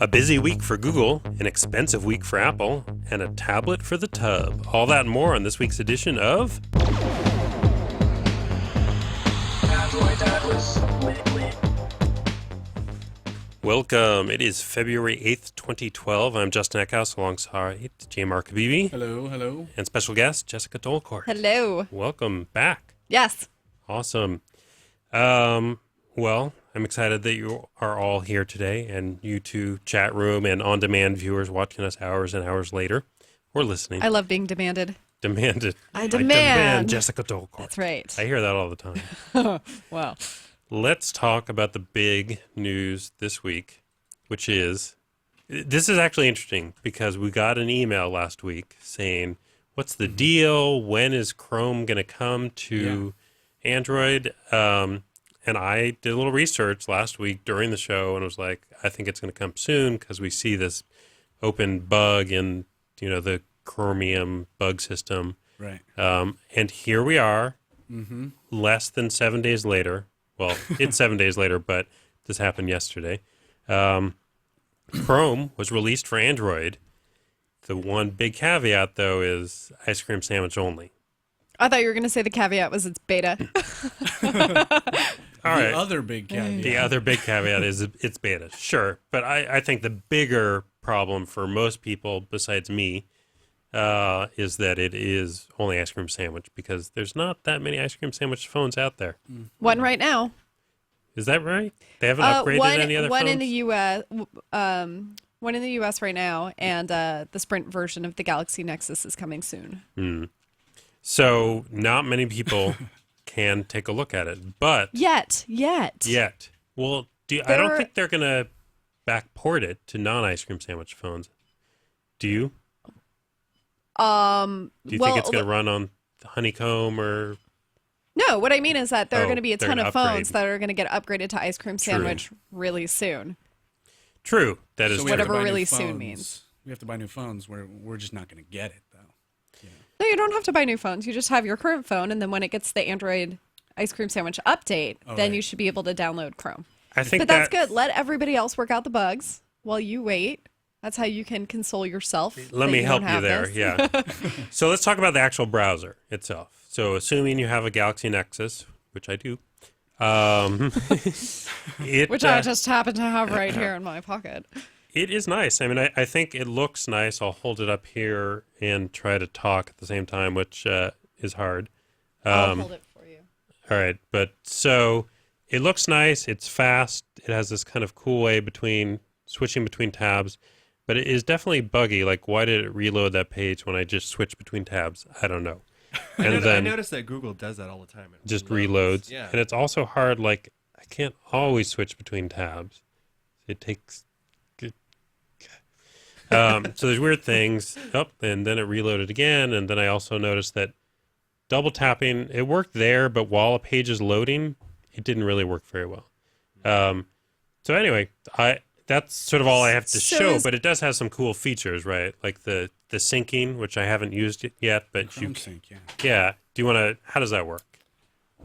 A busy week for Google, an expensive week for Apple, and a tablet for the tub. All that and more on this week's edition of Android Atlas. Welcome. It is February 8th, 2012. I'm Justin Eckhouse alongside J. Mark Habibi. Hello, hello. And special guest, Jessica Dolcourt. Hello. Welcome back. Yes. Awesome. Well, I'm excited that you are all here today, and you two chat room and on-demand viewers watching us hours and hours later, or listening. I love being demanded. Demanded. I demand Jessica Dolcourt. That's right. I hear that all the time. Wow. Let's talk about the big news this week, which is, this is actually interesting because we got an email last week saying, what's the deal? When is Chrome going to come to Android? And I did a little research last week during the show and was like, I think it's going to come soon because we see this open bug in, the Chromium bug system. Right. And here we are, less than 7 days later. Well, it's 7 days later, but this happened yesterday. Chrome was released for Android. The one big caveat, though, is ice cream sandwich only. I thought you were going to say the caveat was it's beta. All right. The other big caveat. The other big caveat is it's beta, sure. But I think the bigger problem for most people, besides me, is that it is only ice cream sandwich because there's not that many ice cream sandwich phones out there. One right now. Is that right? They haven't upgraded any other one phones? in the U.S. One in the U.S. right now, and the Sprint version of the Galaxy Nexus is coming soon. So not many people can take a look at it, but Yet. Well, I don't think they're gonna backport it to non-ice cream sandwich phones. Do you? Do you think it's gonna run on Honeycomb or? No, what I mean is that there are going to be a they're ton gonna of phones upgrade. that are going to get upgraded to ice cream sandwich really soon. True, that is So true. we have to Whatever buy new really soon phones. means. We have to buy new phones. We're just not going to get it, though. No, you don't have to buy new phones. You just have your current phone, and then when it gets the Android ice cream sandwich update, then you should be able to download Chrome. I think But that's good. Let everybody else work out the bugs while you wait. That's how you can console yourself. Let that me you help don't you have there. this. Yeah. So let's talk about the actual browser itself. So assuming you have a Galaxy Nexus, which I do, Which I just happen to have right here in my pocket. it is nice. I mean, I think it looks nice. I'll hold it up here and try to talk at the same time, which is hard. I'll hold it for you. All right, but so it looks nice. It's fast. It has this kind of cool way switching between tabs, but it is definitely buggy. Like, why did it reload that page when I just switched between tabs? I don't know. And I noticed that Google does that all the time. It just reloads. Yeah. And it's also hard. Like, I can't always switch between tabs. It takes. So there's weird things. And then it reloaded again. And then I also noticed that double tapping, it worked there, but while a page is loading, it didn't really work very well. So anyway, that's sort of all I have to show, but it does have some cool features, right? Like the syncing, which I haven't used yet, but Chrome Sync, yeah. Yeah. Do you want to? How does that work?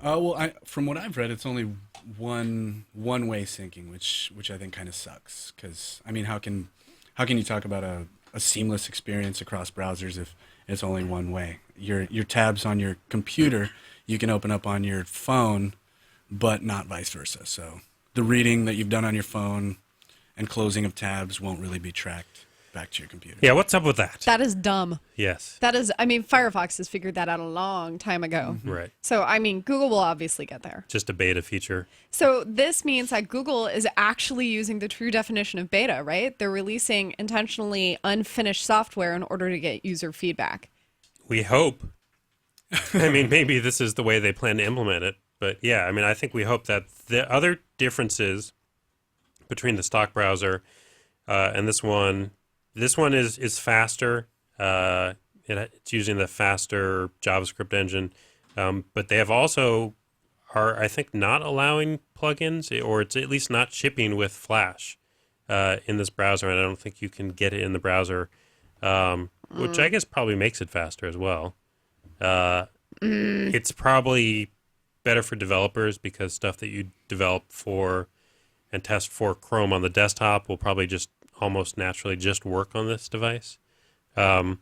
Well, from what I've read, it's only one-way syncing, which I think kind of sucks. Because I mean, how can you talk about a seamless experience across browsers if it's only one way? Your tabs on your computer you can open up on your phone, but not vice versa. So the reading that you've done on your phone and closing of tabs won't really be tracked back to your computer. Yeah. What's up with that? That is dumb. Yes. Firefox has figured that out a long time ago. Right. So, Google will obviously get there. Just a beta feature. So this means that Google is actually using the true definition of beta, right? They're releasing intentionally unfinished software in order to get user feedback. We hope. I mean, maybe this is the way they plan to implement it. But yeah, I mean, I think we hope that the other differences between the stock browser and this one is faster. It's using the faster JavaScript engine. But they have also are, I think, not allowing plugins, or it's at least not shipping with Flash in this browser. And I don't think you can get it in the browser, which I guess probably makes it faster as well. It's probably better for developers because stuff that you develop for and test for Chrome on the desktop will probably just almost naturally just work on this device. And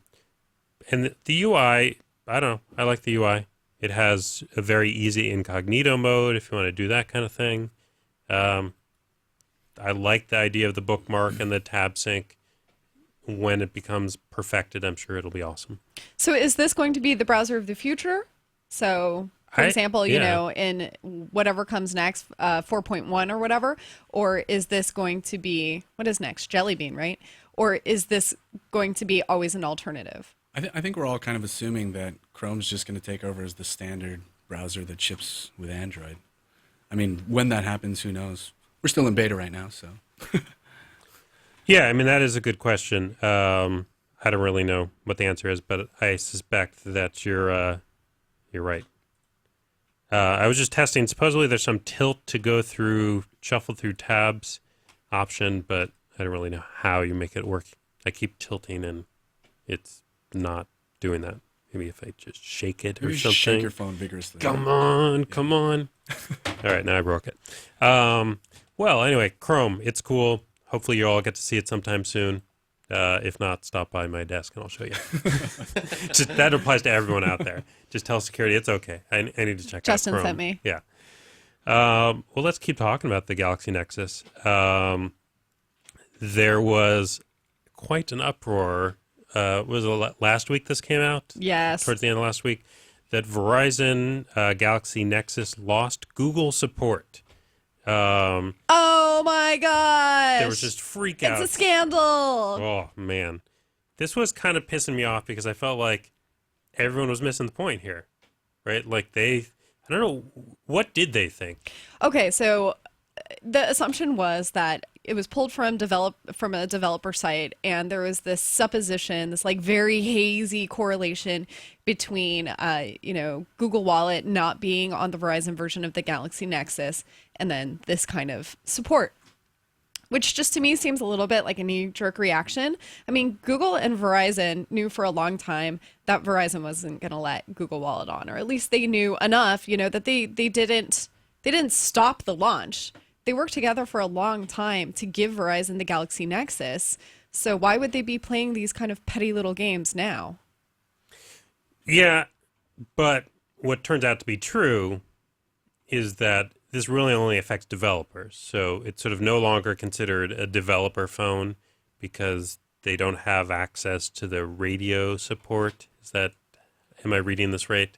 the UI, I don't know. I like the UI. It has a very easy incognito mode if you want to do that kind of thing. I like the idea of the bookmark and the tab sync. When it becomes perfected, I'm sure it'll be awesome. So is this going to be the browser of the future? So, for example, you know, in whatever comes next, 4.1 or whatever, or is this going to be, what is next? Jelly Bean, right? Or is this going to be always an alternative? I think we're all kind of assuming that Chrome's just going to take over as the standard browser that ships with Android. I mean, when that happens, who knows? We're still in beta right now, so. Yeah, I mean, that is a good question. I don't really know what the answer is, but I suspect that you're right. I was just testing. Supposedly there's some tilt to go through, shuffle through tabs option, but I don't really know how you make it work. I keep tilting and it's not doing that. Maybe if I just shake it or something. Shake your phone vigorously. Come on. All right, now I broke it. Well, anyway, Chrome, it's cool. Hopefully you all get to see it sometime soon. If not, stop by my desk and I'll show you. That applies to everyone out there. Just tell security it's okay. I need to check Justin out Chrome. sent me. Yeah. Well, let's keep talking about the Galaxy Nexus. There was quite an uproar. Was it last week this came out? Yes. Towards the end of last week, that Verizon Galaxy Nexus lost Google support. Oh my gosh. There was just freak out. It's a scandal. Oh, man. This was kind of pissing me off because I felt like everyone was missing the point here, right? Like I don't know, what did they think? Okay, so the assumption was that it was pulled from a developer site, and there was this supposition, this like very hazy correlation between, Google Wallet not being on the Verizon version of the Galaxy Nexus, and then this kind of support, which just to me seems a little bit like a knee-jerk reaction. I mean, Google and Verizon knew for a long time that Verizon wasn't going to let Google Wallet on, or at least they knew enough, that they didn't stop the launch. They worked together for a long time to give Verizon the Galaxy Nexus. So why would they be playing these kind of petty little games now? Yeah, but what turns out to be true is that this really only affects developers. So it's sort of no longer considered a developer phone because they don't have access to the radio support. Am I reading this right?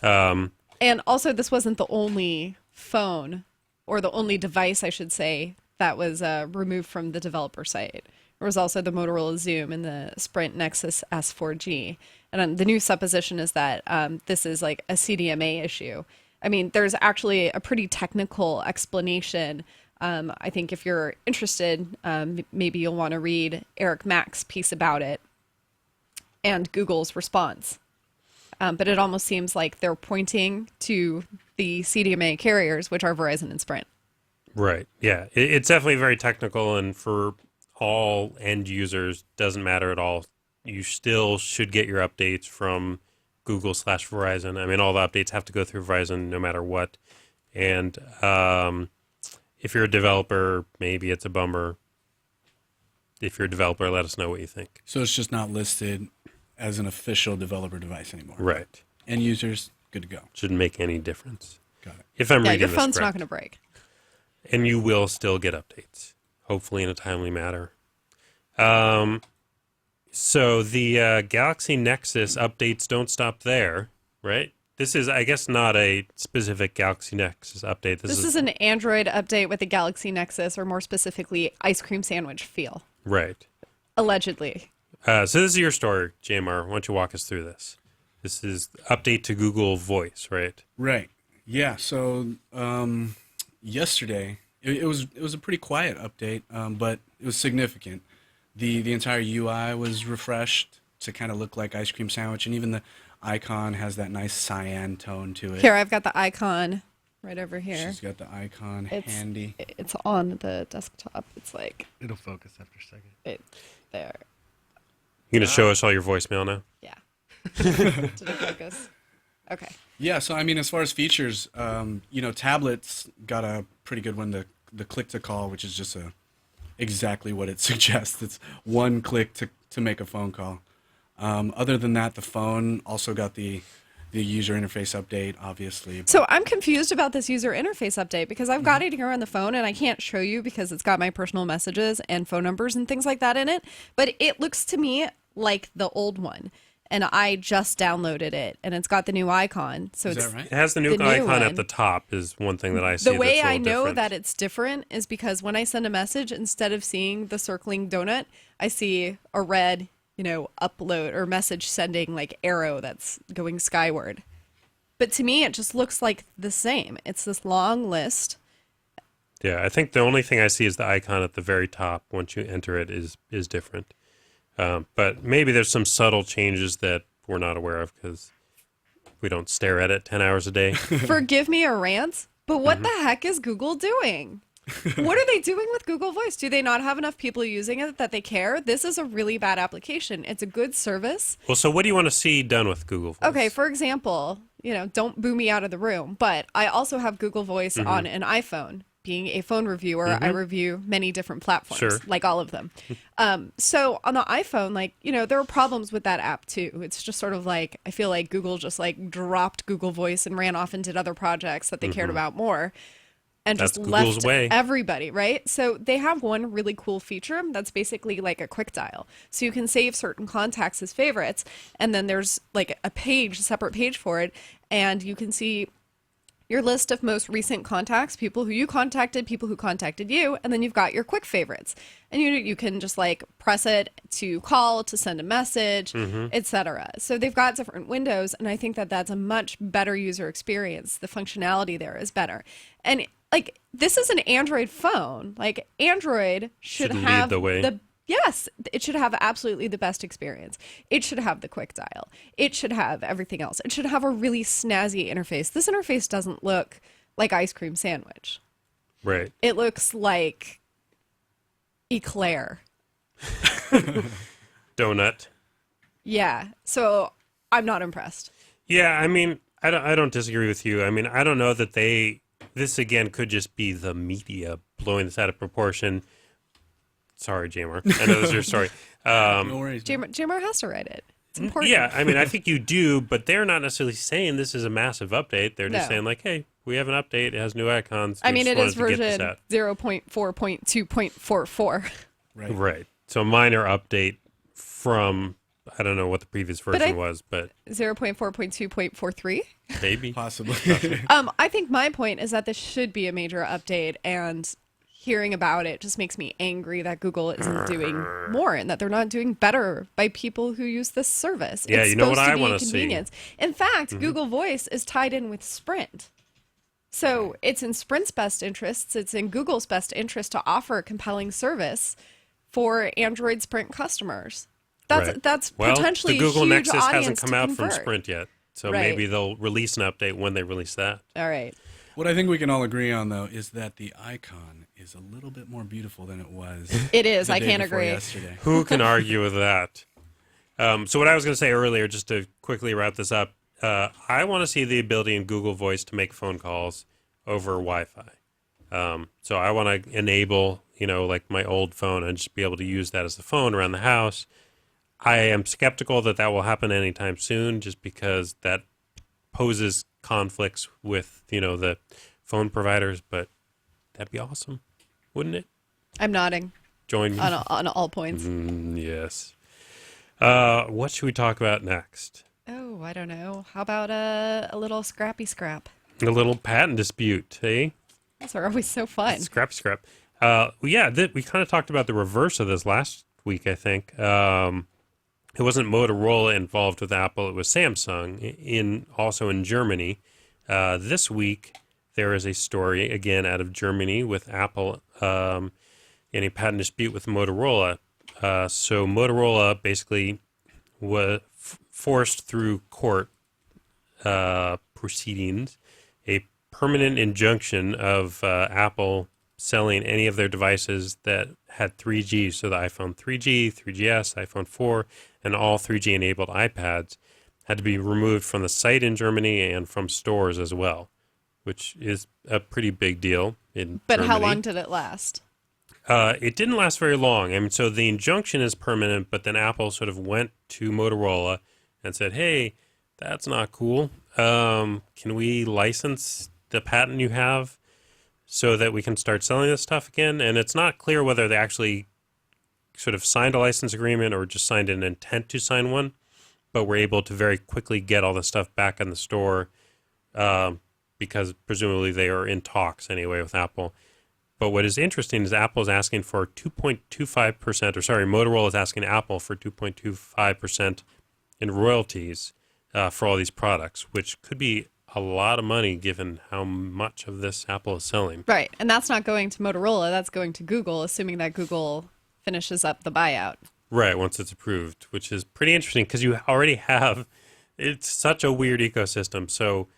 And also, this wasn't the only phone, or the only device, I should say, that was removed from the developer site. There was also the Motorola Zoom and the Sprint Nexus S4G. And the new supposition is that this is like a CDMA issue. I mean, there's actually a pretty technical explanation. I think if you're interested, maybe you'll want to read Eric Mack's piece about it and Google's response. But it almost seems like they're pointing to the CDMA carriers, which are Verizon and Sprint. Right. Yeah. It's definitely very technical, and for all end users, doesn't matter at all. You still should get your updates from Google/Verizon. I mean, all the updates have to go through Verizon no matter what. And if you're a developer, maybe it's a bummer. If you're a developer, let us know what you think. So it's just not listed as an official developer device anymore. Right. End users, good to go. Shouldn't make any difference. Got it. If I'm reading your this phone's correct. not going to break. And you will still get updates, hopefully in a timely manner. So the Galaxy Nexus updates don't stop there, right? This is, I guess, not a specific Galaxy Nexus update. This is an Android update with the Galaxy Nexus, or more specifically, ice cream sandwich feel. Right. Allegedly. So this is your story, JMR. Why don't you walk us through this? This is update to Google Voice, right? Right. Yeah. So yesterday, it was a pretty quiet update, but it was significant. The entire UI was refreshed to kind of look like ice cream sandwich, and even the icon has that nice cyan tone to it. Here, I've got the icon right over here. She's got the icon handy. It's on the desktop. It's like It'll focus after a second. there. You going to show us all your voicemail now? Yeah. Did it focus? Okay. Yeah, so I mean, as far as features, tablets got a pretty good one. The click to call, which is just a exactly what it suggests. It's one click to make a phone call. Other than that, the phone also got the user interface update, obviously. So I'm confused about this user interface update because I've got it here on the phone and I can't show you because it's got my personal messages and phone numbers and things like that in it. But it looks to me like the old one. And I just downloaded it and it's got the new icon. So Is it's that right? It has the new icon at the top is one thing that I see. the way that's a I little know different. that it's different is because when I send a message, instead of seeing the circling donut, I see a red, upload or message sending like arrow that's going skyward. But to me, it just looks like the same. It's this long list. Yeah, I think the only thing I see is the icon at the very top. Once you enter it, is different. But maybe there's some subtle changes that we're not aware of because we don't stare at it 10 hours a day. Forgive me a rant, but what the heck is Google doing? What are they doing with Google Voice? Do they not have enough people using it that they care? This is a really bad application. It's a good service. Well, so what do you want to see done with Google Voice? Okay, for example, don't boo me out of the room, but I also have Google Voice on an iPhone. Being a phone reviewer, I review many different platforms, Sure. like all of them. So on the iPhone, there are problems with that app too. It's just sort of like, I feel like Google just dropped Google Voice and ran off and did other projects that they cared about more. And That's just Google's left way. everybody, right? So they have one really cool feature that's basically like a quick dial. So you can save certain contacts as favorites, and then there's like a separate page for it, and you can see your list of most recent contacts, people who you contacted, people who contacted you, and then you've got your quick favorites. And you can just press it to call, to send a message, etc. So they've got different windows, and I think that that's a much better user experience. The functionality there is better. And this is an Android phone. Android should Lead have the way. Yes, it should have absolutely the best experience. It should have the quick dial. It should have everything else. It should have a really snazzy interface. This interface doesn't look like ice cream sandwich. Right. It looks like eclair. Donut. Yeah. So I'm not impressed. Yeah, I mean, I don't disagree with you. I mean, I don't know that this again could just be the media blowing this out of proportion. Sorry, Jamar. I know this is your story. No worries. man. Jamar has to write it. It's important. Yeah, I mean, I think you do, but they're not necessarily saying this is a massive update. They're just saying hey, we have an update. It has new icons. I mean, it is wanted to get this version out. 0.4.2.44. Right. So minor update from, I don't know what the previous version was, but 0.4.2.43. maybe. Possibly. I think my point is that this should be a major update, and hearing about it just makes me angry that Google isn't doing more and that they're not doing better by people who use this service. Yeah, it's you know what supposed I to be wanna a see? convenience. In fact, Google Voice is tied in with Sprint. So it's in Sprint's best interests, it's in Google's best interest to offer a compelling service for Android Sprint customers. That's Well, potentially the Google a huge Nexus audience hasn't come to out convert. from Sprint yet. So Right. maybe they'll release an update when they release that. All right. What I think we can all agree on, though, is that the icon is a little bit more beautiful than it was. It is. the I day can't before agree. Yesterday. Who can argue with that? So what I was going to say earlier, just to quickly wrap this up, I want to see the ability in Google Voice to make phone calls over Wi-Fi. So I want to enable, my old phone and just be able to use that as a phone around the house. I am skeptical that will happen anytime soon, just because that poses conflicts with, the phone providers. But that'd be awesome, wouldn't it? I'm nodding Join me. on all points. Yes. What should we talk about next? Oh, I don't know. How about a little scrappy scrap? A little patent dispute, eh? Those are always so fun. Scrap. We kind of talked about the reverse of this last week, I think. It wasn't Motorola involved with Apple. It was Samsung, also in Germany. This week, there is a story, again, out of Germany with Apple in a patent dispute with Motorola. So Motorola basically was forced through court proceedings a permanent injunction of Apple selling any of their devices that had 3G, so the iPhone 3G, 3GS, iPhone 4, and all 3G-enabled iPads had to be removed from the site in Germany and from stores as well, which is a pretty big deal in But Germany. how long did it last? It didn't last very long. I mean, so the injunction is permanent, but then Apple sort of went to Motorola and said, "Hey, that's not cool. Can we license the patent you have so that we can start selling this stuff again?" And it's not clear whether they actually sort of signed a license agreement or just signed an intent to sign one, but were able to very quickly get all the stuff back in the store because presumably they are in talks anyway with Apple. But what is interesting is Apple is asking for 2.25%, or sorry, Motorola is asking Apple for 2.25% in royalties for all these products, which could be a lot of money given how much of this Apple is selling. Right. And that's not going to Motorola. That's going to Google, assuming that Google finishes up the buyout. Right, once it's approved, which is pretty interesting because you already have, it's such a weird ecosystem. So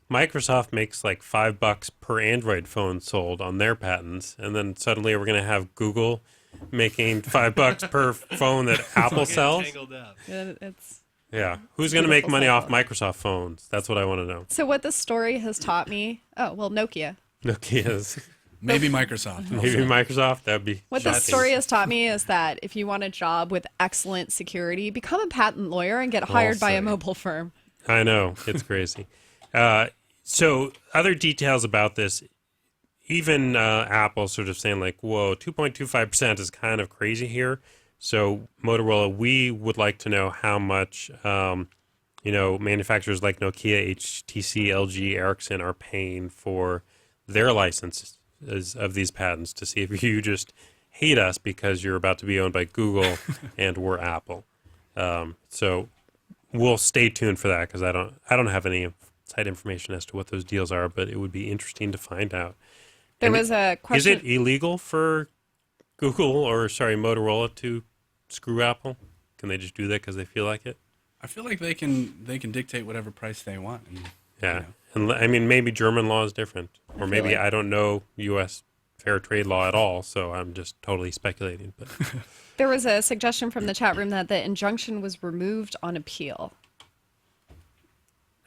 Microsoft makes like $5 per Android phone sold on their patents, and then suddenly we're going to have Google making $5 per phone that Apple sells. It's Yeah, who's going to make money off Microsoft phones? That's what I want to know. So what this story has taught me, Nokia. Nokia's. Maybe Microsoft. Maybe Microsoft, that'd be What this story has taught me is that if you want a job with excellent security, become a patent lawyer and get hired by a mobile firm. I know, it's crazy. So other details about this, even Apple sort of saying like, whoa, 2.25% is kind of crazy here. So Motorola, we would like to know how much, manufacturers like Nokia, HTC, LG, Ericsson are paying for their licenses of these patents to see if you just hate us because you're about to be owned by Google and we're Apple. So we'll stay tuned for that because I don't have any side information as to what those deals are, but it would be interesting to find out. There was a question. Is it illegal for Motorola to screw Apple? Can they just do that because they feel like it? I feel like they can dictate whatever price they want. And, yeah. And I mean, maybe German law is different, or maybe I don't know U.S. fair trade law at all, so I'm just totally speculating. But there was a suggestion from the chat room that the injunction was removed on appeal.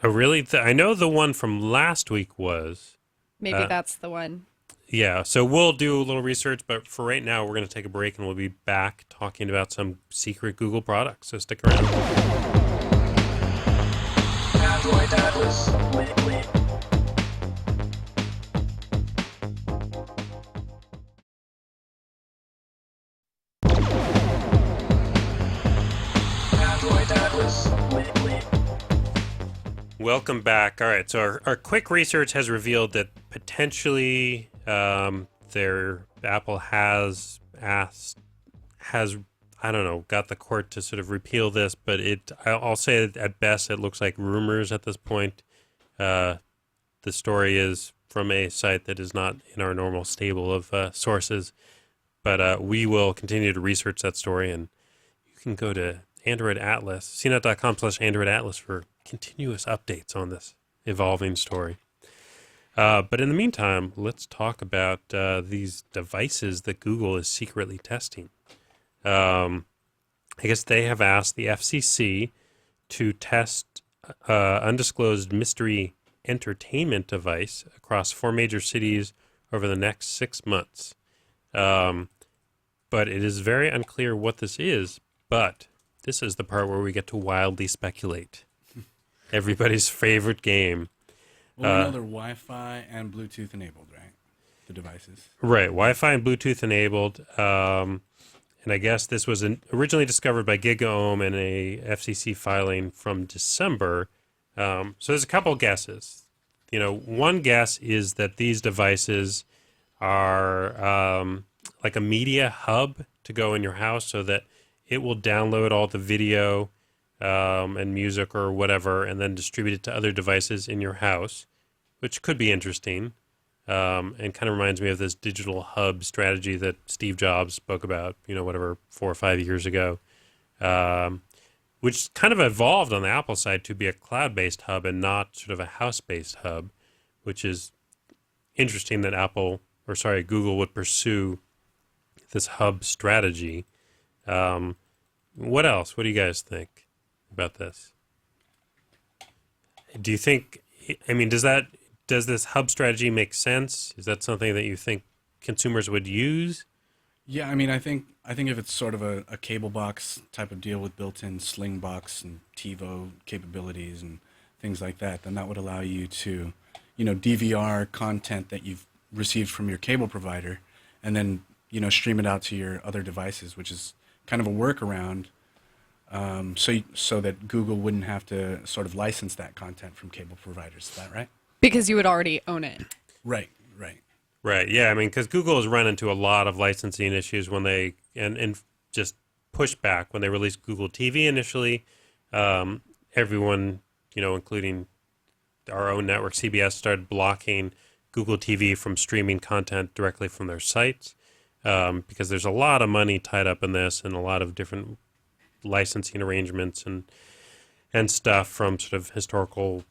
Oh, really? I know the one from last week was. Maybe that's the one. Yeah, so we'll do a little research, but for right now, we're going to take a break, and we'll be back talking about some secret Google products, so stick around. Android Atlas. Android Atlas. Welcome back. All right, so our quick research has revealed that potentially Apple has got the court to sort of repeal this, but I'll say at best it looks like rumors at this point. The story is from a site that is not in our normal stable of sources, but we will continue to research that story, and you can go to Android Atlas, CNET.com/Android Atlas for continuous updates on this evolving story. But in the meantime, let's talk about these devices that Google is secretly testing. I guess they have asked the FCC to test undisclosed mystery entertainment device across 4 major cities over the next 6 months. But it is very unclear what this is, but this is the part where we get to wildly speculate. Everybody's favorite game. Well, we know they're Wi-Fi and Bluetooth enabled, right? The devices. Right, Wi-Fi and Bluetooth enabled. And I guess this was originally discovered by GigaOM in a FCC filing from December. So there's a couple guesses. One guess is that these devices are like a media hub to go in your house so that it will download all the video and music or whatever and then distribute it to other devices in your house, which could be interesting. And kind of reminds me of this digital hub strategy that Steve Jobs spoke about, 4 or 5 years ago, which kind of evolved on the Apple side to be a cloud-based hub and not sort of a house-based hub, which is interesting that Google would pursue this hub strategy. What else? What do you guys think about this? Do you think, does this hub strategy make sense? Is that something that you think consumers would use? Yeah, I mean, I think if it's sort of a cable box type of deal with built-in Sling box and TiVo capabilities and things like that, then that would allow you to, DVR content that you've received from your cable provider, and then stream it out to your other devices, which is kind of a workaround, so that Google wouldn't have to sort of license that content from cable providers. Is that right? Because you would already own it. Right. Right. Right. Yeah. I mean, because Google has run into a lot of licensing issues when they and just pushback when they released Google TV initially. Everyone, including our own network, CBS, started blocking Google TV from streaming content directly from their sites because there's a lot of money tied up in this and a lot of different licensing arrangements and stuff from sort of historically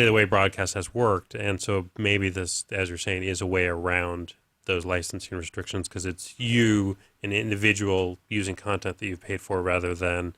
the way broadcast has worked. And so maybe this, as you're saying, is a way around those licensing restrictions because it's you, an individual, using content that you've paid for rather than,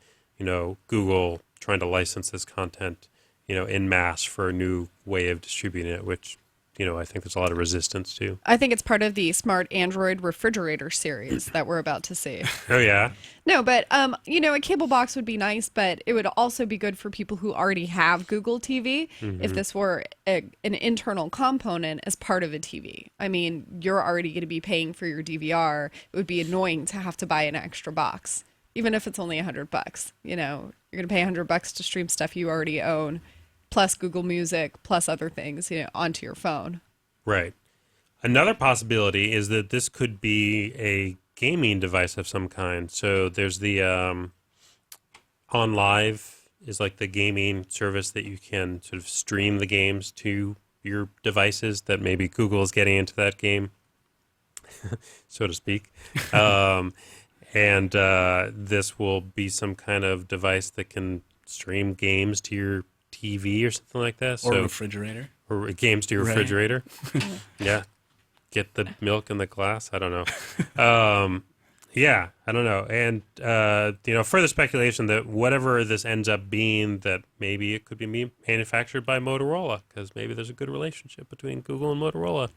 Google trying to license this content, en masse for a new way of distributing it, which, I think there's a lot of resistance to. I think it's part of the smart Android refrigerator series that we're about to see. Oh, yeah? No, but, a cable box would be nice, but it would also be good for people who already have Google TV if this were an internal component as part of a TV. I mean, you're already going to be paying for your DVR. It would be annoying to have to buy an extra box, even if it's only $100. You're going to pay $100 to stream stuff you already own, plus Google Music, plus other things, onto your phone. Right. Another possibility is that this could be a gaming device of some kind. So there's the On Live is like the gaming service that you can sort of stream the games to your devices that maybe Google is getting into that game, so to speak. And this will be some kind of device that can stream games to your TV or something like that. Or refrigerator. Or games to your refrigerator. Yeah. Get the milk in the glass. I don't know. Yeah, I don't know. And, further speculation that whatever this ends up being, that maybe it could be manufactured by Motorola because maybe there's a good relationship between Google and Motorola.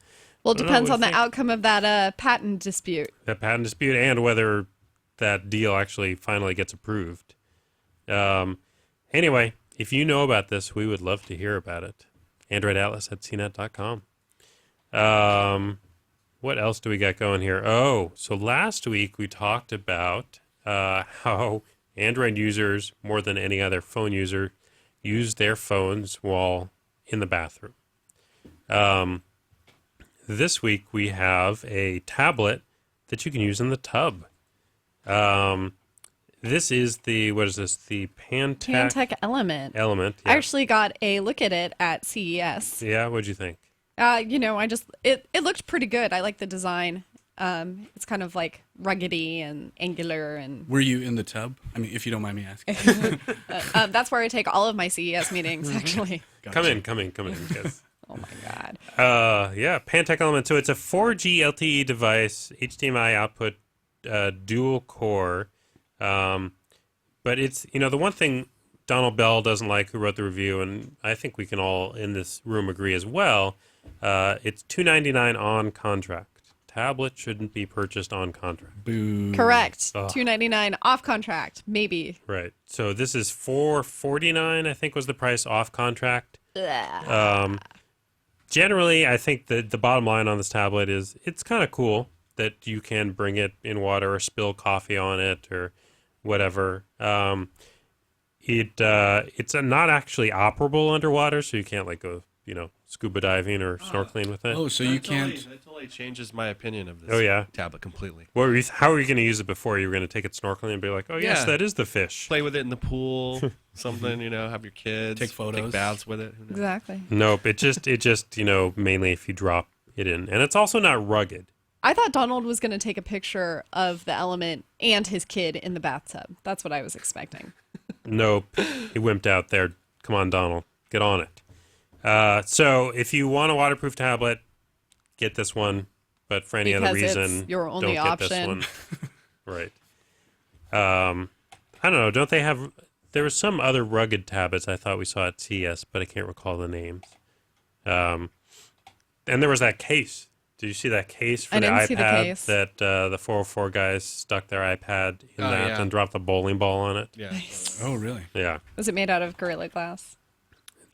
Well, it depends on the outcome of that patent dispute. That patent dispute and whether that deal actually finally gets approved. Anyway, if you know about this, we would love to hear about it. AndroidAtlas@CNET.com. What else do we got going here? Oh, so last week we talked about how Android users, more than any other phone user, use their phones while in the bathroom. This week we have a tablet that you can use in the tub. This is the Pantech Element. Element. Yeah. I actually got a look at it at CES. Yeah, what'd you think? It looked pretty good. I like the design. It's kind of like ruggedy and angular. And were you in the tub? I mean, if you don't mind me asking. That's where I take all of my CES meetings, actually. Gotcha. Come in, guys. Oh my God. Yeah, Pantech Element. So it's a 4G LTE device, HDMI output, dual core. But it's, the one thing Donald Bell doesn't like, who wrote the review, and I think we can all in this room agree as well, it's $299 on contract. Tablet shouldn't be purchased on contract. Boo. Correct. Ugh. $299 off contract, maybe. Right. So this is $449, I think was the price off contract. Generally, I think the bottom line on this tablet is it's kind of cool that you can bring it in water or spill coffee on it or whatever. It's not actually operable underwater, so you can't go, scuba diving or snorkeling with it. Oh, so you can't. That totally changes my opinion of this tablet completely. How are you going to use it before? You were going to take it snorkeling and be like, oh, yes, that is the fish. Play with it in the pool, something, have your kids. Take photos. Take baths with it. Exactly. Nope, it just mainly if you drop it in. And it's also not rugged. I thought Donald was going to take a picture of the Element and his kid in the bathtub. That's what I was expecting. Nope. He wimped out there. Come on, Donald. Get on it. So if you want a waterproof tablet, get this one. But for any other reason, it's your only don't option. Get this one. Right. I don't know. Don't they have... There were some other rugged tablets I thought we saw at CES, but I can't recall the names. And there was that case Did you see that case for I the didn't iPad see the case. that the 404 guys stuck their iPad in that yeah. and dropped a bowling ball on it? Yeah. Nice. Oh, really? Yeah. Was it made out of Gorilla Glass?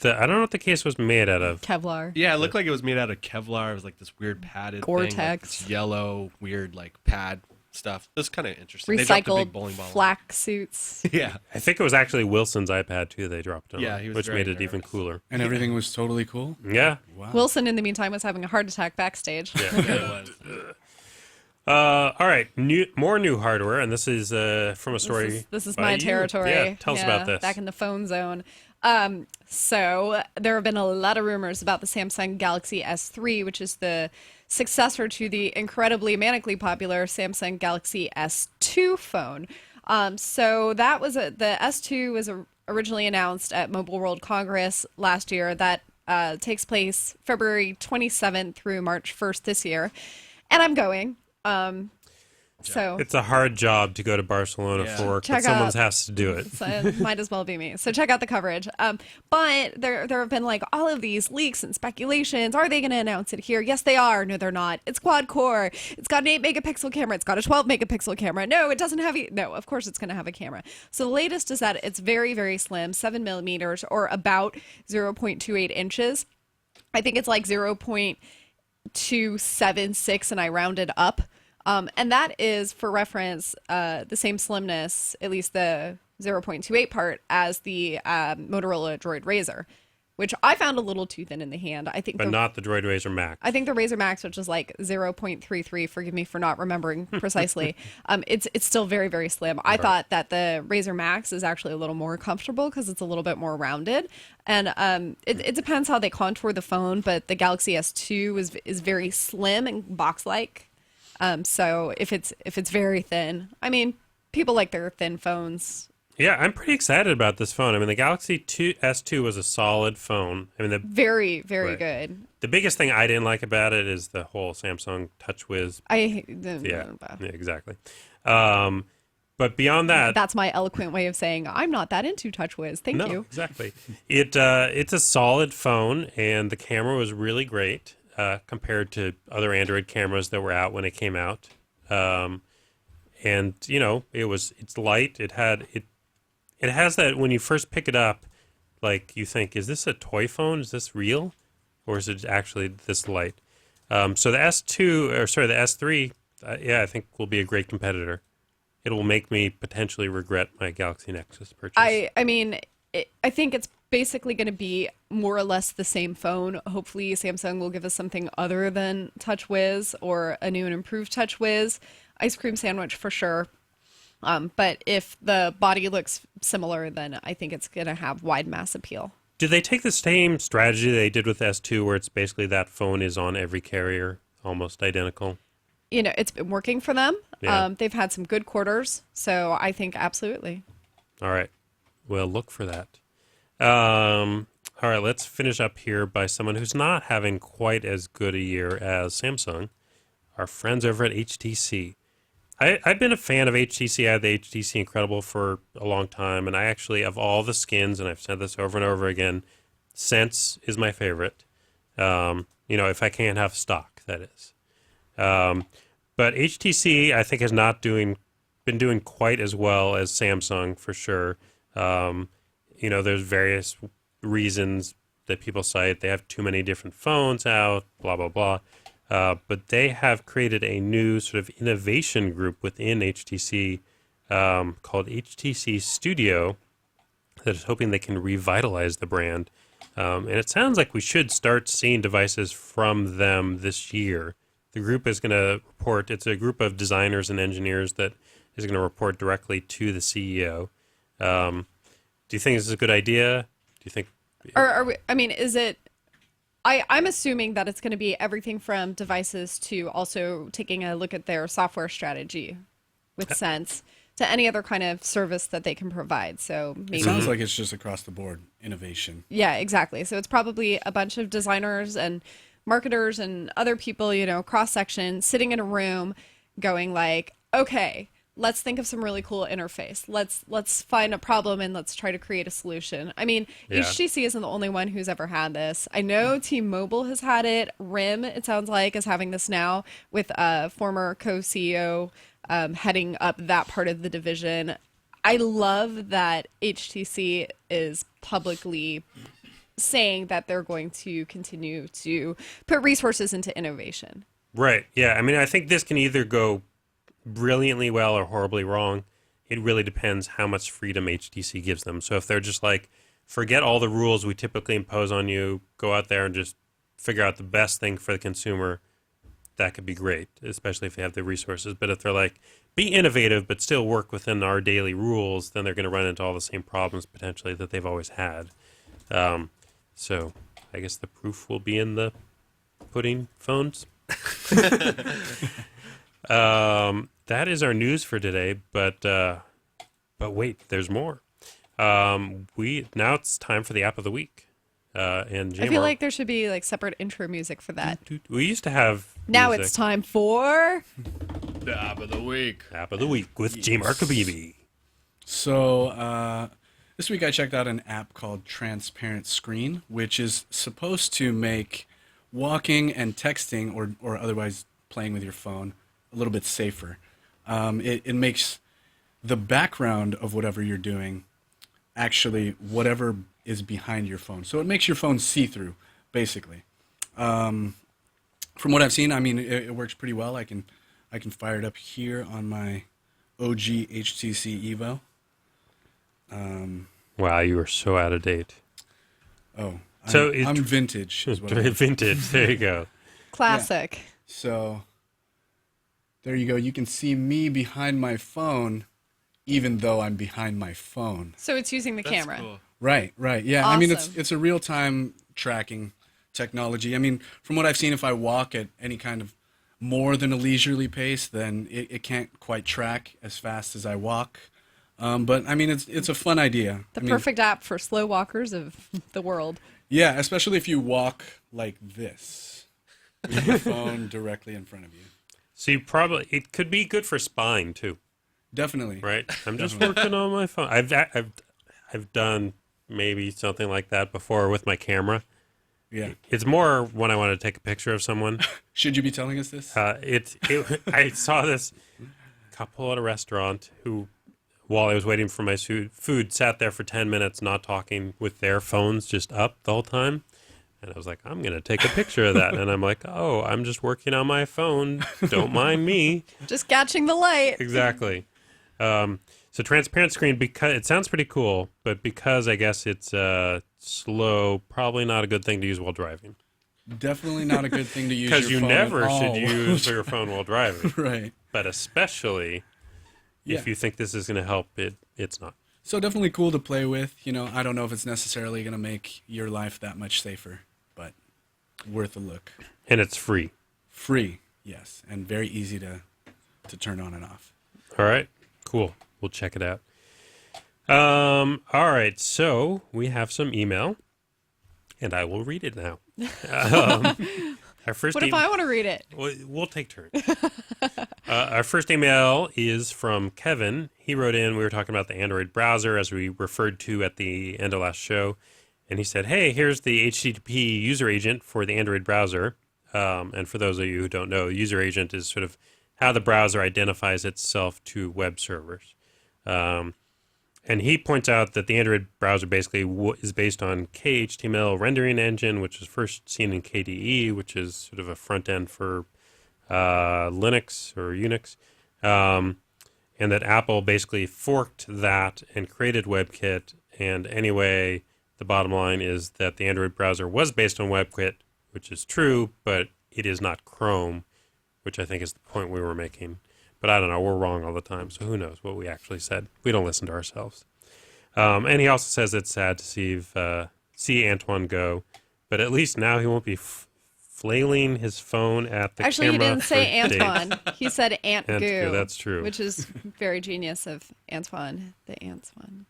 I don't know what the case was made out of. Kevlar. Yeah, it looked like it was made out of Kevlar. It was like this weird padded thing, like Gore-Tex. this yellow, weird like pad stuff. It was kind of interesting. They dropped a big Recycled bowling ball. flak suits. Yeah. I think it was actually Wilson's iPad too. They dropped on, Yeah, he was which very made it even nervous. cooler. And everything was totally cool? Yeah. Wow. Wilson, in the meantime, was having a heart attack backstage. Yeah, it was. All right, more new hardware, and this is from a story. This is by my you. territory. Yeah, tell us about this. Back in the phone zone. So there have been a lot of rumors about the Samsung Galaxy S3, which is the successor to the incredibly manically popular Samsung Galaxy S2 phone. So that was the S2 was originally announced at Mobile World Congress last year. That takes place February 27th through March 1st this year, and I'm going. So It's a hard job to go to Barcelona Yeah. for work, Check but someone out- has to do it. So it might as well be me. So check out the coverage. But there have been like all of these leaks and speculations. Are they going to announce it here? Yes, they are. No, they're not. It's quad core. It's got an 8-megapixel camera. It's got a 12-megapixel camera. No, it doesn't have. No, of course it's going to have a camera. So the latest is that it's very, very slim, 7 millimeters or about 0.28 inches. I think it's like 0.276, and I rounded up. And that is, for reference, the same slimness, at least the 0.28 part, as the Motorola Droid Razr, which I found a little too thin in the hand. I think, But not the Droid Razr Max. I think the Razr Max, which is like 0.33, forgive me for not remembering precisely, it's still very, very slim. I thought that the Razr Max is actually a little more comfortable because it's a little bit more rounded. And it depends how they contour the phone, but the Galaxy S2 is very slim and box-like. So if it's very thin, I mean, people like their thin phones. Yeah, I'm pretty excited about this phone. I mean, the Galaxy S2 was a solid phone. I mean, Very, very Right. good. the biggest thing I didn't like about it is the whole Samsung TouchWiz. Yeah, Yeah, exactly. But beyond that, that's my eloquent way of saying I'm not that into TouchWiz. Thank no, you. exactly. It's a solid phone, and the camera was really great compared to other Android cameras that were out when it came out. And you know, it's light. It has that when you first pick it up, like you think, is this a toy phone? Is this real, or is it actually this light? So the S3, yeah, I think will be a great competitor. It will make me potentially regret my Galaxy Nexus purchase. I mean, I think it's basically going to be more or less the same phone. Hopefully, Samsung will give us something other than TouchWiz or a new and improved TouchWiz. Ice cream sandwich for sure. But if the body looks similar, then I think it's going to have wide mass appeal. Did they take the same strategy they did with S2, where it's basically that phone is on every carrier, almost identical? You know, it's been working for them. Yeah. They've had some good quarters, so I think absolutely. All right. Well, look for that. All right, let's finish up here by someone who's not having quite as good a year as Samsung, our friends over at HTC. I've been a fan of HTC. I had the HTC Incredible for a long time, and I actually, of all the skins, and I've said this over and over again, Sense is my favorite. If I can't have stock, that is. But HTC, I think, has not been doing quite as well as Samsung for sure. There's various reasons that people cite. They have too many different phones out, blah, blah, blah. But they have created a new sort of innovation group within HTC called Htc Studio that is hoping they can revitalize the brand. And it sounds like we should start seeing devices from them this year. The group is going to report, it's a group of designers and engineers that is going to report directly to the CEO. Do you think this is a good idea? Do you think... Is it... I'm assuming that it's going to be everything from devices to also taking a look at their software strategy with Sense to any other kind of service that they can provide. So maybe... It sounds like it's just across the board innovation. Yeah, exactly. So it's probably a bunch of designers and marketers and other people, cross-section, sitting in a room going like, okay, let's think of some really cool interface. Let's find a problem and let's try to create a solution. I mean, Yeah. HTC isn't the only one who's ever had this. I know T-Mobile has had it. RIM, it sounds like, is having this now with a former co-CEO heading up that part of the division. I love that HTC is publicly saying that they're going to continue to put resources into innovation. Right. Yeah. I mean, I think this can either go brilliantly well or horribly wrong. It really depends how much freedom HTC gives them. So if they're just like, forget all the rules we typically impose on you, go out there and just figure out the best thing for the consumer, that could be great, especially if they have the resources. But if they're like, be innovative but still work within our daily rules, then they're going to run into all the same problems potentially that they've always had. So I guess the proof will be in the pudding phones. That is our news for today, but wait, there's more. Now it's time for the app of the week. And I feel like there should be like separate intro music for that. we used to have Now music. it's time for The app of the week. App of the week with J. Mark Habibi. So this week I checked out an app called Transparent Screen, which is supposed to make walking and texting or otherwise playing with your phone a little bit safer. It makes the background of whatever you're doing actually whatever is behind your phone. So it makes your phone see-through, basically. From what I've seen, I mean, it works pretty well. I can fire it up here on my OG HTC Evo. Wow, you are so out of date. Oh, So I'm vintage. Is what I am. Vintage. There you go. classic. So there you go. You can see me behind my phone, even though I'm behind my phone. So it's using the camera. Cool. Right. Yeah. I mean, Awesome. it's a real-time tracking technology. I mean, from what I've seen, if I walk at any kind of more than a leisurely pace, then it can't quite track as fast as I walk. But I mean, it's a fun idea. The I mean, perfect app for slow walkers of the world. Yeah, especially if you walk like this, with your phone directly in front of you. So it could be good for spying too, Definitely. right? I'm just working on my phone. I've done maybe something like that before with my camera. Yeah. It's more when I want to take a picture of someone. Should you be telling us this? I saw this couple at a restaurant who, while I was waiting for my food, sat there for 10 minutes not talking with their phones just up the whole time. And I was like, I'm going to take a picture of that. And I'm like, oh, I'm just working on my phone. Don't mind me. Just catching the light. Exactly. So transparent screen, because it sounds pretty cool, but because I guess it's slow, probably not a good thing to use while driving. Definitely not a good thing to use your Because you phone at never should all. use your phone while driving. Right. But especially if you think this is going to help, it's not. So definitely cool to play with. You know, I don't know if it's necessarily going to make your life that much safer, but worth a look. And it's free. Free, yes, and very easy to turn on and off. All right, cool. We'll check it out. All right, so we have some email, and I will read it now. Our first What if I want to read it? We'll take turns. Our first email is from Kevin. He wrote in, we were talking about the Android browser, as we referred to at the end of last show. And he said, hey, here's the HTTP user agent for the Android browser. And for those of you who don't know, user agent is sort of how the browser identifies itself to web servers. And he points out that the Android browser basically is based on KHTML rendering engine, which is first seen in KDE, which is sort of a front end for Linux or Unix. And that Apple basically forked that and created WebKit. And anyway, the bottom line is that the Android browser was based on WebKit, which is true, but it is not Chrome, which I think is the point we were making. But I don't know, we're wrong all the time, so who knows what we actually said. We don't listen to ourselves. And he also says it's sad to see Antoine go, but at least now he won't be flailing his phone at the Actually, camera. he didn't say for dates. Antoine. He said Ant Ant Goo. Goo, that's true. Which is very genius of Antoine, the Antoine.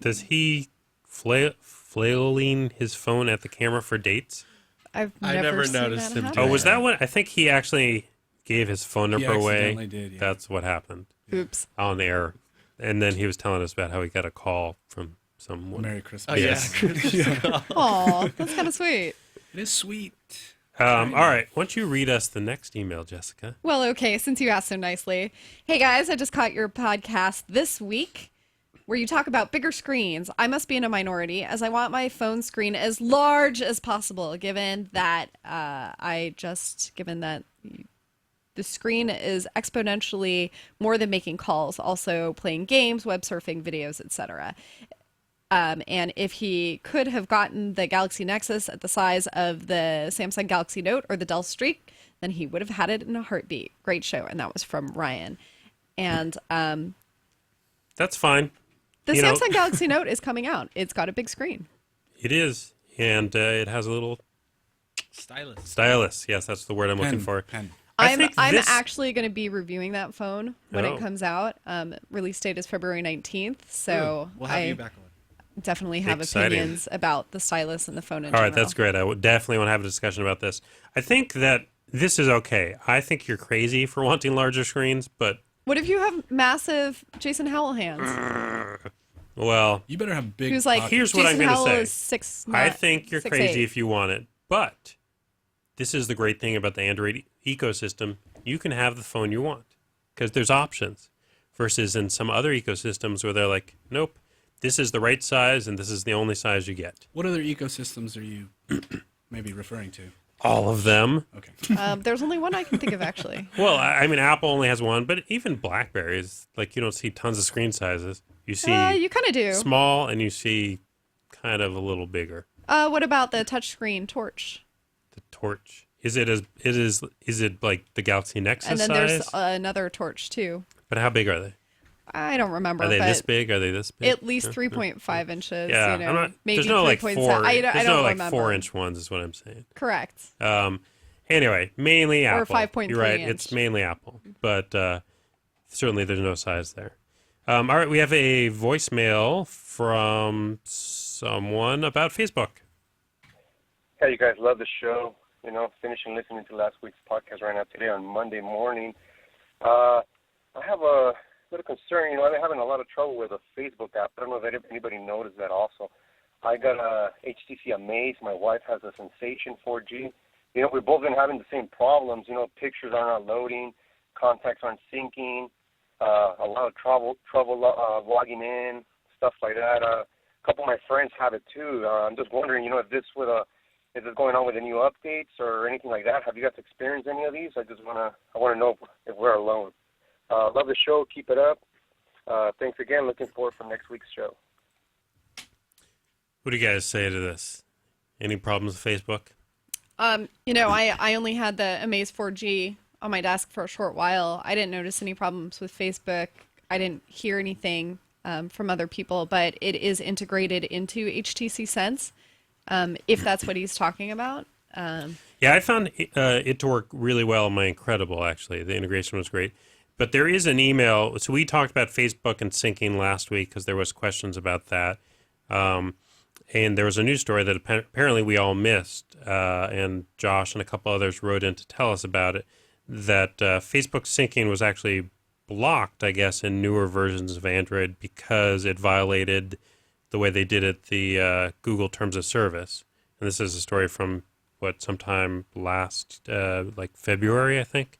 Does he flailing his phone at the camera for dates? I've I never, never seen noticed that him happen. Oh, was that one? I think he actually gave his phone He number away. accidentally did, yeah. That's what happened. Oops. on air. And then he was telling us about how he got a call from someone. Merry Christmas. Oh, Yes. yeah. Aw, that's kind of sweet. It is sweet. All right. Why don't you read us the next email, Jessica? Well, okay, since you asked so nicely. Hey guys, I just caught your podcast this week where you talk about bigger screens. I must be in a minority as I want my phone screen as large as possible, given that the screen is exponentially more than making calls, also playing games, web surfing, videos, etc. And if he could have gotten the Galaxy Nexus at the size of the Samsung Galaxy Note or the Dell Streak, then he would have had it in a heartbeat. Great show. And that was from Ryan. And That's fine. the You know- Samsung Galaxy Note is coming out. It's got a big screen. It is. And it has a little Stylus. stylus. Yes, that's the word I'm looking for. Pen. I think I'm this- actually going to be reviewing that phone when Oh. it comes out. Release date is February 19th. So We'll have I you back on. definitely have Exciting. opinions about the stylus and the phone in All right, general. that's great. I would definitely want to have a discussion about this. I think that this is okay. I think you're crazy for wanting larger screens, but, What if you have massive Jason Howell hands? well, You better have big. Who's like, pockets. Here's what Jason I'm gonna Howell say. is 6'9". I think you're 6'8". crazy if you want it. But this is the great thing about the Android ecosystem. You can have the phone you want because there's options versus in some other ecosystems where they're like, nope, this is the right size and this is the only size you get. What other ecosystems are you maybe referring to? All of them. Okay. There's only one I can think of, actually. Well, I mean, Apple only has one, but even BlackBerry is like you don't see tons of screen sizes. You see You kind of do. small and you see kind of a little bigger. What about the touchscreen Torch? The Torch. Is it like the Galaxy Nexus And then size? there's another Torch, too. But how big are they? I don't remember, Are they but this big? Are they this big? at least 3.5 inches. Yeah, you know, I'm not. maybe There's no like 3.7. four. I There's don't no like remember. 4-inch ones. Is what I'm saying. Correct. Anyway, mainly Or Apple. 5.3 You're right. inch. It's mainly Apple, but certainly there's no size there. All right, we have a voicemail from someone about Facebook. Hey, you guys love the show. You know, finishing listening to last week's podcast right now today on Monday morning. I have a little concern. You know, I've been having a lot of trouble with a Facebook app. I don't know if anybody noticed that also. I got a HTC Amaze. My wife has a Sensation 4G. You know, we've both been having the same problems. You know, pictures are not loading, contacts aren't syncing, a lot of trouble logging in, stuff like that. A couple of my friends have it too. I'm just wondering, you know, if this is going on with any new updates or anything like that. Have you guys experienced any of these? I want to know if we're alone. Love the show. Keep it up. Thanks again. Looking forward for next week's show. What do you guys say to this? Any problems with Facebook? You know, I only had the Amaze 4G on my desk for a short while. I didn't notice any problems with Facebook. I didn't hear anything from other people, but it is integrated into HTC Sense, if that's what he's talking about. Yeah, I found it to work really well on my Incredible, actually. The integration was great. But there is an email. So we talked about Facebook and syncing last week because there was questions about that. And there was a news story that apparently we all missed, and Josh and a couple others wrote in to tell us about it, that Facebook syncing was actually blocked, I guess, in newer versions of Android because it violated the way they did it, the Google Terms of Service. And this is a story from, sometime last, like February, I think.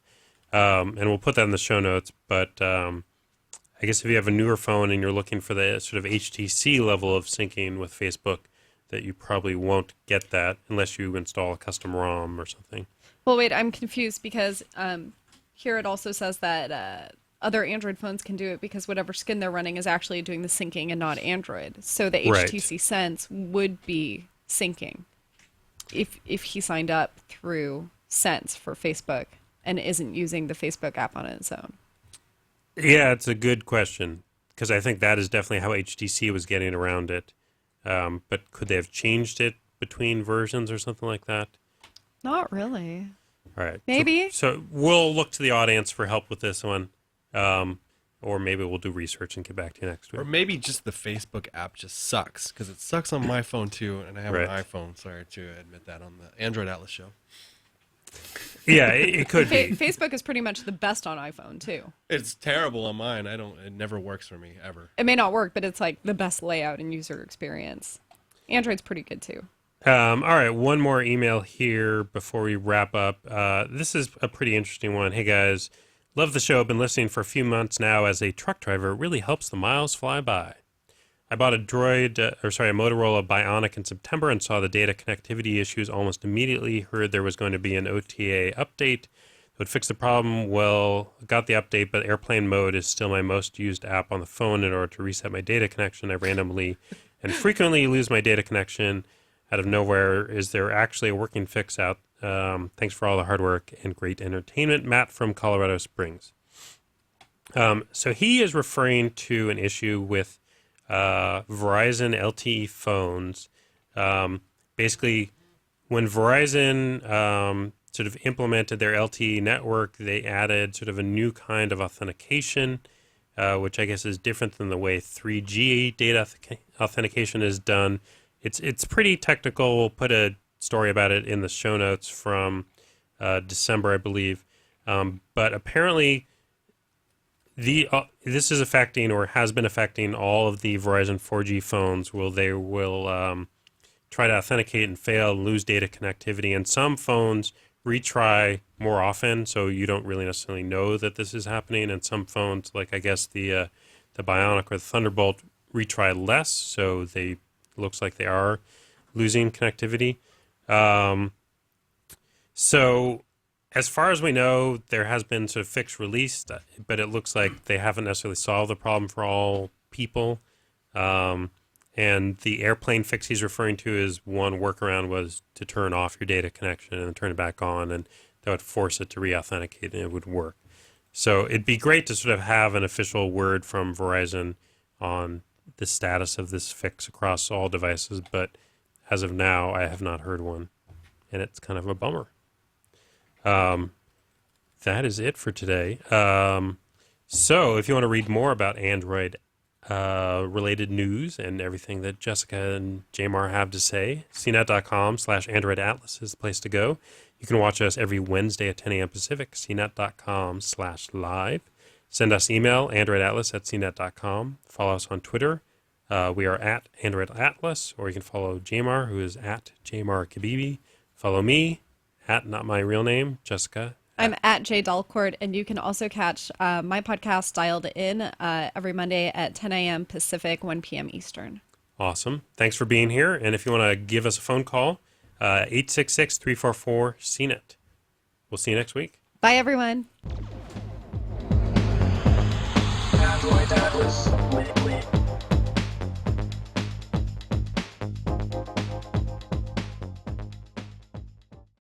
And we'll put that in the show notes, but I guess if you have a newer phone and you're looking for the sort of HTC level of syncing with Facebook, that you probably won't get that unless you install a custom ROM or something. Well, wait, I'm confused because here it also says that other Android phones can do it because whatever skin they're running is actually doing the syncing and not Android. So the Right. HTC Sense would be syncing if he signed up through Sense for Facebook and isn't using the Facebook app on its own. Yeah, it's a good question because I think that is definitely how HTC was getting around it. But could they have changed it between versions or something like that? Not really. All right. Maybe. So we'll look to the audience for help with this one. Or maybe we'll do research and get back to you next week. Or maybe just the Facebook app just sucks, because it sucks on my phone too, and I have Right. an iPhone. Sorry to admit that on the Android Atlas show. Yeah, it could be. Facebook is pretty much the best on iPhone too. It's terrible on mine. It never works for me ever. It may not work, but it's like the best layout and user experience. Android's pretty good too. All right, one more email here before we wrap up. This is a pretty interesting one. Hey guys, love the show. Been listening for a few months now. As a truck driver, it really helps the miles fly by. I bought a Motorola Bionic in September and saw the data connectivity issues almost immediately. Heard there was going to be an OTA update that would fix the problem. Well, got the update, but airplane mode is still my most used app on the phone. In order to reset my data connection, I randomly and frequently lose my data connection out of nowhere. Is there actually a working fix out? Thanks for all the hard work and great entertainment. Matt from Colorado Springs. So he is referring to an issue with Verizon LTE phones. Basically, when Verizon sort of implemented their LTE network, they added sort of a new kind of authentication, which I guess is different than the way 3G data authentication is done. It's pretty technical. We'll put a story about it in the show notes from December, I believe. But apparently, this is affecting or has been affecting all of the Verizon 4G phones. They will try to authenticate and fail, lose data connectivity, and some phones retry more often, so you don't really necessarily know that this is happening. And some phones, like I guess the Bionic or the Thunderbolt, retry less, so they looks like they are losing connectivity. So as far as we know, there has been sort of fix released, but it looks like they haven't necessarily solved the problem for all people. And the airplane fix he's referring to is one workaround was to turn off your data connection and turn it back on, and that would force it to re-authenticate and it would work. So it'd be great to sort of have an official word from Verizon on the status of this fix across all devices, but as of now, I have not heard one, and it's kind of a bummer. That is it for today. So if you want to read more about Android related news and everything that Jessica and Jamar have to say, cnet.com/Android Atlas is the place to go. You can watch us every Wednesday at 10 a.m. Pacific, cnet.com/live. Send us email, androidatlas@cnet.com. Follow us on Twitter. We are at Android Atlas, or you can follow Jamar, who is at Jamar Kabibi. Follow me, at not my real name, Jessica. I'm at J Dolcourt, and you can also catch my podcast Dialed In every Monday at 10 a.m. Pacific, 1 p.m. Eastern. Awesome. Thanks for being here. And if you want to give us a phone call, 866-344-CNET. We'll see you next week. Bye, everyone. Android Atlas.